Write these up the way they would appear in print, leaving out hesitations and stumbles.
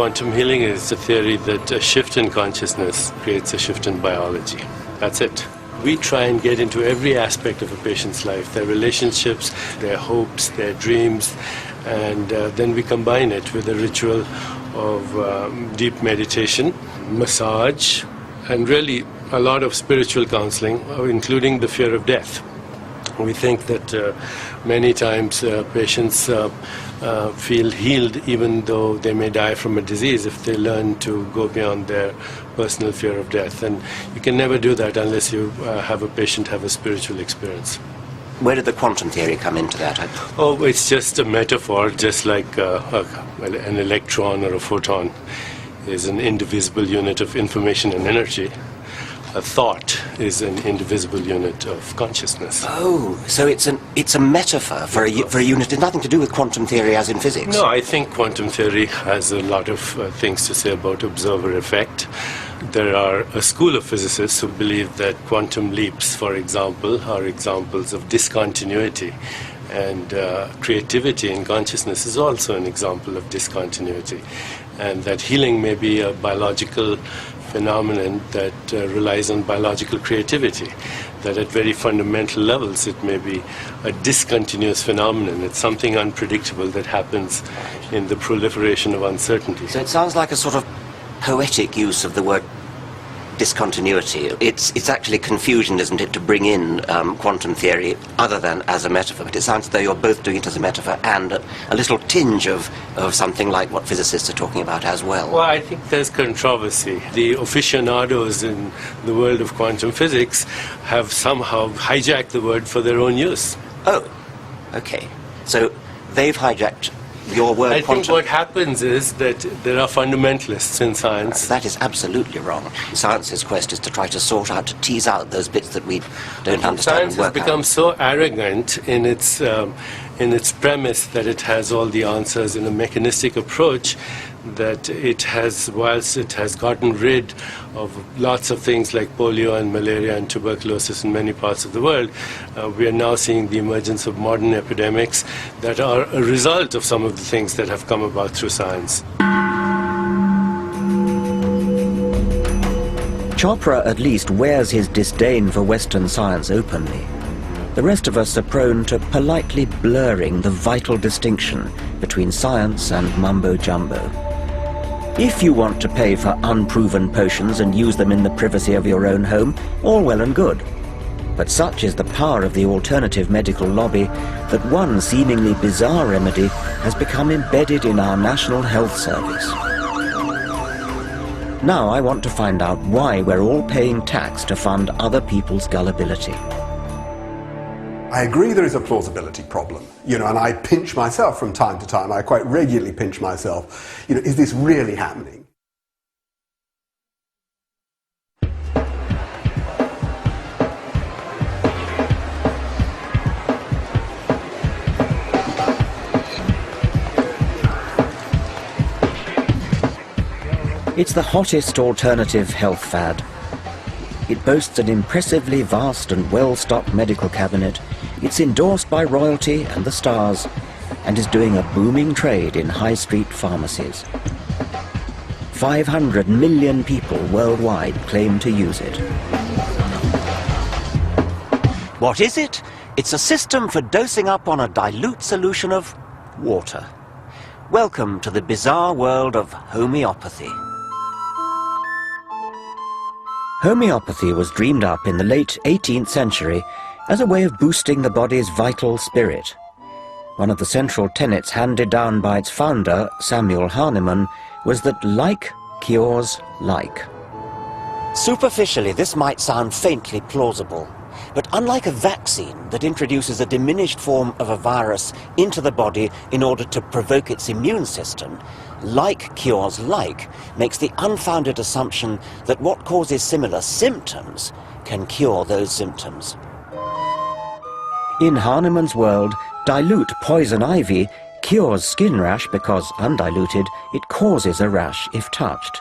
Quantum healing is a theory that a shift in consciousness creates a shift in biology. That's it. We try and get into every aspect of a patient's life, their relationships, their hopes, their dreams, and then we combine it with a ritual of deep meditation, massage, and really a lot of spiritual counseling, including the fear of death. We think that many times patients feel healed even though they may die from a disease if they learn to go beyond their personal fear of death. And you can never do that unless you have a patient have a spiritual experience. Where did the quantum theory come into that? Oh, it's just a metaphor, just like an electron or a photon is an indivisible unit of information and energy. A thought is an indivisible unit of consciousness. Oh, so it's a metaphor for a unit. It's nothing to do with quantum theory as in physics. No, I think quantum theory has a lot of things to say about observer effect. There are a school of physicists who believe that quantum leaps, for example, are examples of discontinuity. And creativity in consciousness is also an example of discontinuity. And that healing may be a biological phenomenon that relies on biological creativity, that at very fundamental levels it may be a discontinuous phenomenon. It's something unpredictable that happens in the proliferation of uncertainty. So it sounds like a sort of poetic use of the word discontinuity. It's actually confusion, isn't it, to bring in quantum theory other than as a metaphor, but it sounds as though you're both doing it as a metaphor and a little tinge of something like what physicists are talking about as well. Well, I think there's controversy. The aficionados in the world of quantum physics have somehow hijacked the word for their own use. Oh, okay. So they've hijacked your word I quantum. think what happens is that there are fundamentalists in science. That is absolutely wrong. Science's quest is to try to sort out, to tease out those bits that we don't understand. Science has become so arrogant in its premise that it has all the answers in a mechanistic approach that it has, whilst it has gotten rid of lots of things like polio and malaria and tuberculosis in many parts of the world, we are now seeing the emergence of modern epidemics that are a result of some of the things that have come about through science. Chopra at least wears his disdain for Western science openly. The rest of us are prone to politely blurring the vital distinction between science and mumbo-jumbo. If you want to pay for unproven potions and use them in the privacy of your own home, all well and good. But such is the power of the alternative medical lobby that one seemingly bizarre remedy has become embedded in our National Health Service. Now I want to find out why we're all paying tax to fund other people's gullibility. I agree there is a plausibility problem, and I pinch myself from time to time. I quite regularly pinch myself. Is this really happening? It's the hottest alternative health fad. It boasts an impressively vast and well-stocked medical cabinet. It's endorsed by royalty and the stars, and is doing a booming trade in high street pharmacies. 500 million people worldwide claim to use it. What is it? It's a system for dosing up on a dilute solution of water. Welcome to the bizarre world of homeopathy. Homeopathy was dreamed up in the late 18th century as a way of boosting the body's vital spirit. One of the central tenets handed down by its founder, Samuel Hahnemann, was that like cures like. Superficially, this might sound faintly plausible, but unlike a vaccine that introduces a diminished form of a virus into the body in order to provoke its immune system, like cures like makes the unfounded assumption that what causes similar symptoms can cure those symptoms. In Hahnemann's world, dilute poison ivy cures skin rash because, undiluted, it causes a rash if touched.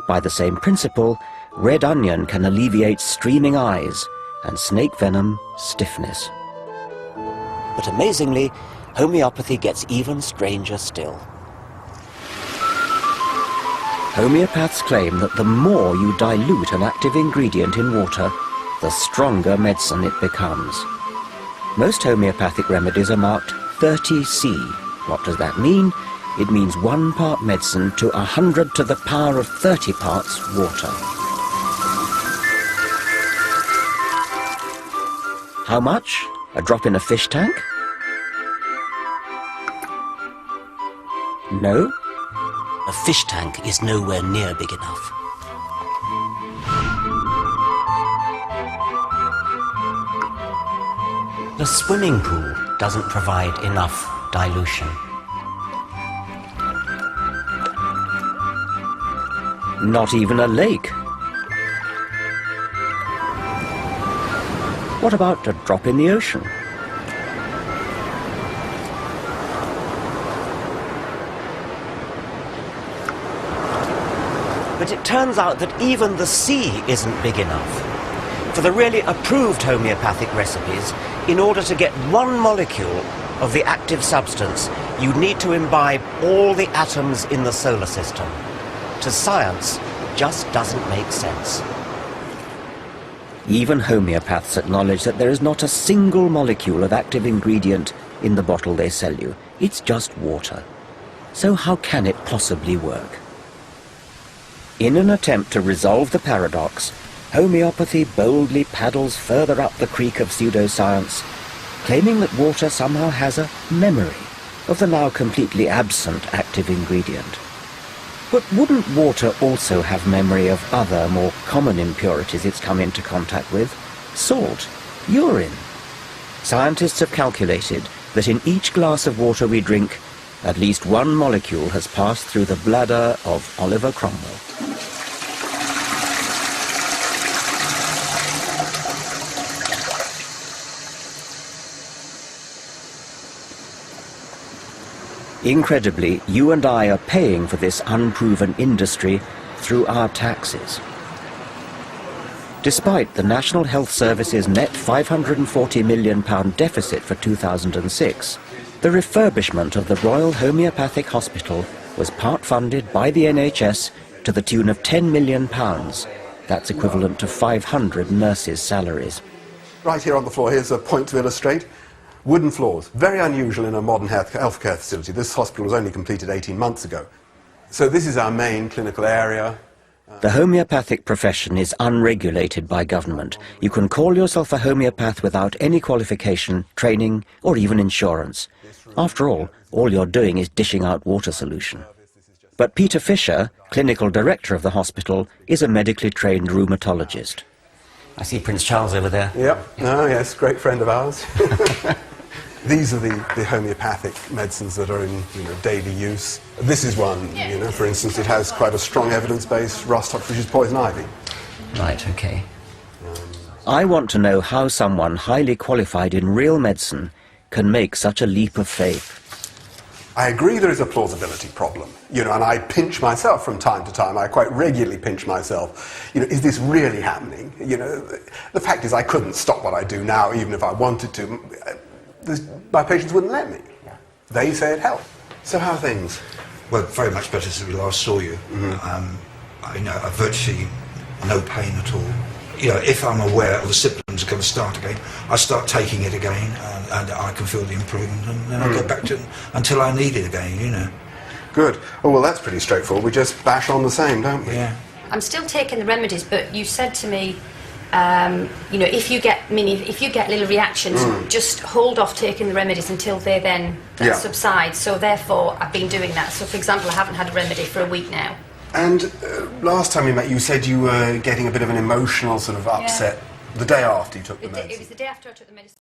By the same principle, red onion can alleviate streaming eyes and snake venom stiffness. But amazingly, homeopathy gets even stranger still. Homeopaths claim that the more you dilute an active ingredient in water, the stronger medicine it becomes. Most homeopathic remedies are marked 30C. What does that mean? It means 1 part medicine to 100 to the power of 30 parts water. How much? A drop in a fish tank? No? A fish tank is nowhere near big enough. The swimming pool doesn't provide enough dilution. Not even a lake. What about a drop in the ocean? But it turns out that even the sea isn't big enough. For the really approved homeopathic recipes, in order to get 1 molecule of the active substance, you need to imbibe all the atoms in the solar system. To science, it just doesn't make sense. Even homeopaths acknowledge that there is not a single molecule of active ingredient in the bottle they sell you. It's just water. So how can it possibly work? In an attempt to resolve the paradox, homeopathy boldly paddles further up the creek of pseudoscience, claiming that water somehow has a memory of the now completely absent active ingredient. But wouldn't water also have memory of other, more common impurities it's come into contact with? Salt, urine. Scientists have calculated that in each glass of water we drink, at least 1 molecule has passed through the bladder of Oliver Cromwell. Incredibly, you and I are paying for this unproven industry through our taxes. Despite the National Health Service's net £540 million deficit for 2006, the refurbishment of the Royal Homeopathic Hospital was part funded by the NHS to the tune of £10 million. That's equivalent to 500 nurses' salaries. Right here on the floor, here's a point to illustrate. Wooden floors, very unusual in a modern healthcare facility. This hospital was only completed 18 months ago. So this is our main clinical area. The homeopathic profession is unregulated by government. You can call yourself a homeopath without any qualification, training, or even insurance. After all you're doing is dishing out water solution. But Peter Fisher, clinical director of the hospital, is a medically trained rheumatologist. I see Prince Charles over there. Yep. Oh, yes, great friend of ours. These are the homeopathic medicines that are in daily use. This is one, for instance, it has quite a strong evidence base, rust hop, which is poison ivy. Right, okay. I want to know how someone highly qualified in real medicine can make such a leap of faith. I agree there is a plausibility problem, and I pinch myself from time to time. I quite regularly pinch myself. Is this really happening? The fact is I couldn't stop what I do now, even if I wanted to. My patients wouldn't let me. They say it helped. So how are things? Well, very much better since we last saw you. I virtually no pain at all. If I'm aware of the symptoms are going to start again, I start taking it again, and I can feel the improvement, and then I go back to it until I need it again, Good. Oh, well, that's pretty straightforward. We just bash on the same, don't we? Yeah. I'm still taking the remedies, but you said to me, if you get little reactions, just hold off taking the remedies until they then subside. So therefore, I've been doing that. So, for example, I haven't had a remedy for a week now. And last time we met, you said you were getting a bit of an emotional sort of upset the day after you took the medicine. It was the day after I took the medicine.